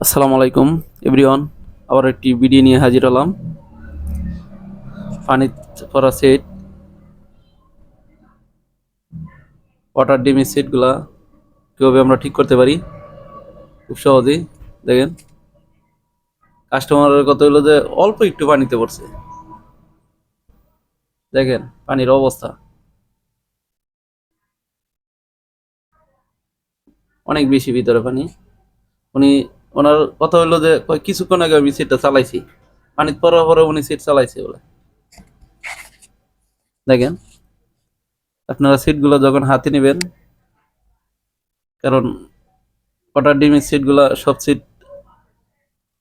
আসসালামু আলাইকুম এভরিওয়ান। আবার একটি ভিডিও নিয়ে হাজির হলাম। পানি পড়া সেট, ওয়াটার ডিমের সেটগুলা কীভাবে আমরা ঠিক করতে পারি খুব সহজেই। দেখেন, কাস্টমারের কথা হলো যে অল্প একটু পানিতে পড়ছে। দেখেন পানির অবস্থা, অনেক বেশি ভিতরে পানি। উনি ওনার কথা হলো যে কিছুক্ষণ আগে আমি সেটটা চালাইছি, পানিতে পড়ার পরে উনি সেট চালাইছে বলে। দেখেন, আপনারা সিটগুলো যখন হাতে নেবেন, কারণ ওয়াটার ডিমের সিটগুলা সব সিট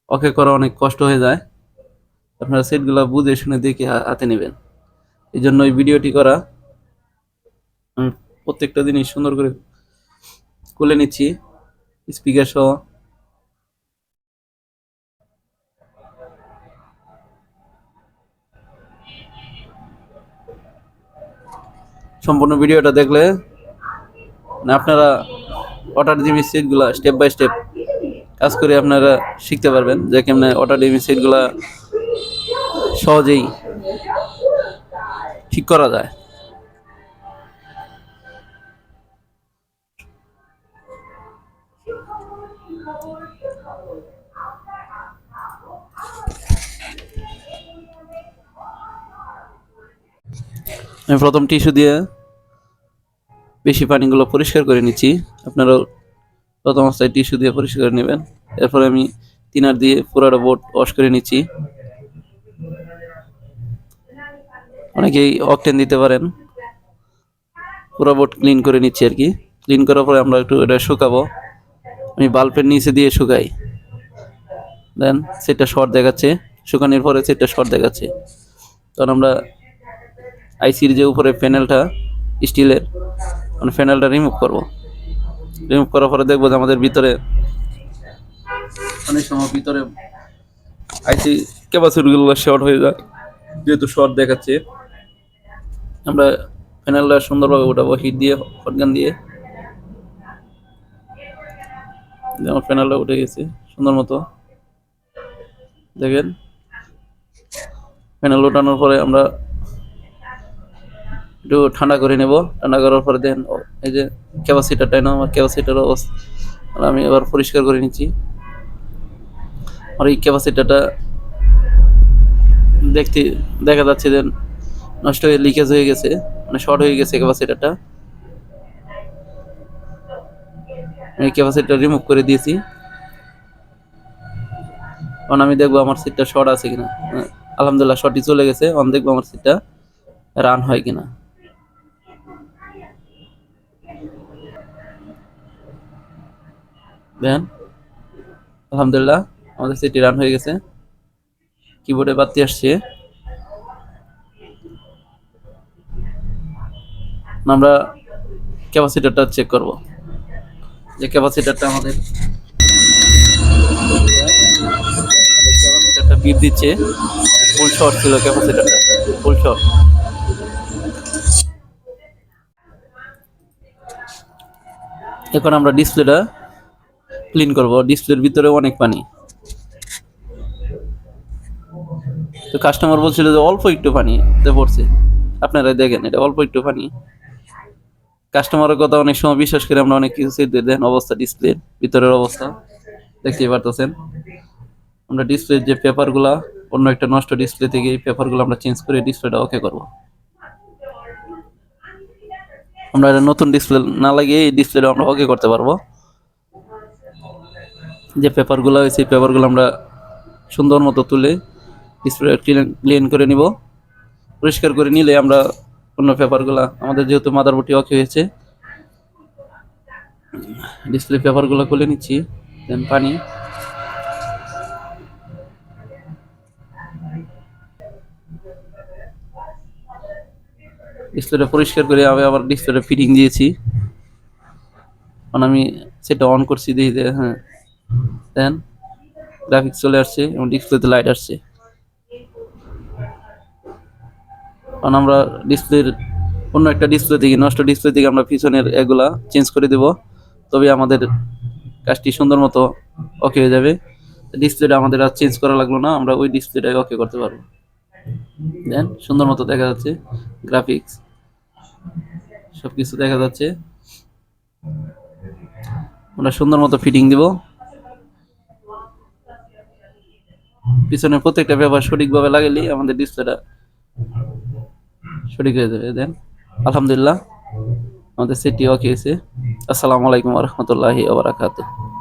ওকে করা অনেক কষ্ট হয়ে যায়। আপনারা সিটগুলো বুঝে শুনে দেখে হাতে নেবেন। এই জন্য এই ভিডিওটি করা। আমি প্রত্যেকটা জিনিস সুন্দর করে খুলে নিচ্ছি স্পিকার সহ। সম্পূর্ণ ভিডিওটা দেখলে আপনারা water Dimi সিটগুলা step by step কাজ করে আপনারা শিখতে পারবেন যে কেমনে ওয়াটার ডিমি সিটগুলা সহজেই ঠিক করা যায়। আমি প্রথম টিস্যু দিয়ে বেশি পানিগুলো পরিষ্কার করে নিচ্ছি। আপনারাও প্রথম অবস্থায় টিস্যু দিয়ে পরিষ্কার করে নেবেন। এরপরে আমি তিনার দিয়ে পুরোটা বোর্ড ওয়াশ করে নিচ্ছি। অনেকেই অকটেন দিতে পারেন। পুরো বোর্ড ক্লিন করে নিচ্ছি আর কি। ক্লিন করার পরে আমরা একটু এটা শুকাবো। আমি বাল্বের নিচে দিয়ে শুকাই। দেন সেটটা শর্ট দেখাচ্ছে, শুকানোর পরে সেটটা শর্ট দেখাচ্ছে। তখন আমরা আইসির যে উপরে প্যানেলটা স্টিলের, মানে প্যানেলটা রিমুভ করব। রিমুভ করার পরে দেখবো যে আমাদের ভিতরে অনেক সময় ভিতরে আইসি ক্যাপাসিটিগুলো শর্ট হয়ে যায়। যেহেতু শর্ট দেখাচ্ছে, আমরা প্যানেলটা সুন্দরভাবে উঠাবো হিট দিয়ে, হটগান দিয়ে। আমার প্যানেলটা উঠে গেছে সুন্দর মতো। দেখেন, প্যানেল ওঠানোর পরে আমরা একটু ঠান্ডা করে নেব। ঠান্ডা করার পরে দেন এই যে ক্যাপাসিটারটাই না, আমার ক্যাপাসিটার অবস্থা আমি এবার পরিষ্কার করে নিচ্ছি। আর এই ক্যাপাসিটারটা দেখতে দেখা যাচ্ছে যে নষ্ট হয়ে লিকেজ হয়ে গেছে, মানে শর্ট হয়ে গেছে ক্যাপাসিটারটা। আমি ক্যাপাসিটার রিমুভ করে দিয়েছি। কারণ আমি দেখবো আমার সিটটা শর্ট আছে কিনা। আলহামদুলিল্লাহ শর্টই চলে গেছে। অন দেখবো আমার সিটটা রান হয় কিনা। দেন আলহামদুলিল্লাহ আমাদের সিটটি রান হয়ে গেছে। কিবোর্ডে বাতি আসছে। আমরা ক্যাপাসিটারটা চেক করব যে ক্যাপাসিটারটা আমাদের ক্যাপাসিটারটা বিট দিচ্ছে। ফুল শর্ট ছিল ক্যাপাসিটারটা, ফুল শর্ট। এখন আমরা ডিসপ্লেটা ক্লিন করব। ডিসপ্লের ভিতরে অনেক পানি। তো কাস্টমার বলছিল যে অল্প একটু পানি পড়ছে। আপনারা দেখেন এটা অল্প একটু পানি। কাস্টমারের কথা অনেক সময় বিশ্বাস করে আমরা অনেক কিছু দেন। অবস্থা ডিসপ্লের ভিতরের অবস্থা দেখতেই পারতেছেন। আমরা ডিসপ্লের যে পেপারগুলা অন্য একটা নষ্ট ডিসপ্লে থেকে এই পেপারগুলো আমরা চেঞ্জ করে ডিসপ্লেটা ওকে করব। আমরা এটা নতুন ডিসপ্লে না লাগিয়ে এই ডিসপ্লেটা আমরা ওকে করতে পারবো। যে পেপারগুলো হয়েছে এই পেপারগুলো আমরা সুন্দর মতো তুলে ডিসপ্লে ক্লিন করে নিব। পরিষ্কার করে নিলে আমরা অন্য পেপারগুলো, আমাদের যেহেতু মাদারবোর্ডটি ওকে হয়েছে, ডিসপ্লে পেপারগুলো খুলে নিচ্ছি। দেন পানি, ডিসপ্লেটা পরিষ্কার করে আমি আবার ডিসপ্লেটা ফিটিং দিয়েছি। কারণ আমি সেটা অন করছি, দেখি হ্যাঁ দেন গ্রাফিক্স চলে আসছে এবং ডিসপ্লেতে লাইট আসছে। কারণ আমরা ডিসপ্লের অন্য একটা ডিসপ্লে থেকে, নষ্ট ডিসপ্লে থেকে আমরা পিছনের এগুলা চেঞ্জ করে দেব, তবে আমাদের কাজটি সুন্দর মতো ওকে হয়ে যাবে। ডিসপ্লেটা আমাদের আর চেঞ্জ করা লাগলো না, আমরা ওই ডিসপ্লেটাই ওকে করতে পারবো। দেন সুন্দর মতো দেখা যাচ্ছে গ্রাফিক্স, সবকিছু দেখা যাচ্ছে। আমরা সুন্দর মতো ফিটিং দিব, পিছনের প্রত্যেকটা ব্যাপার সঠিকভাবে লাগাইলে আমাদের ডিসপ্লেটা সঠিক হয়ে যাবে। দেন আলহামদুলিল্লাহ আমাদের সেটটি ওকে হয়েছে। আসসালামু আলাইকুম ওয়া রাহমাতুল্লাহি ওয়া বারাকাতুহু।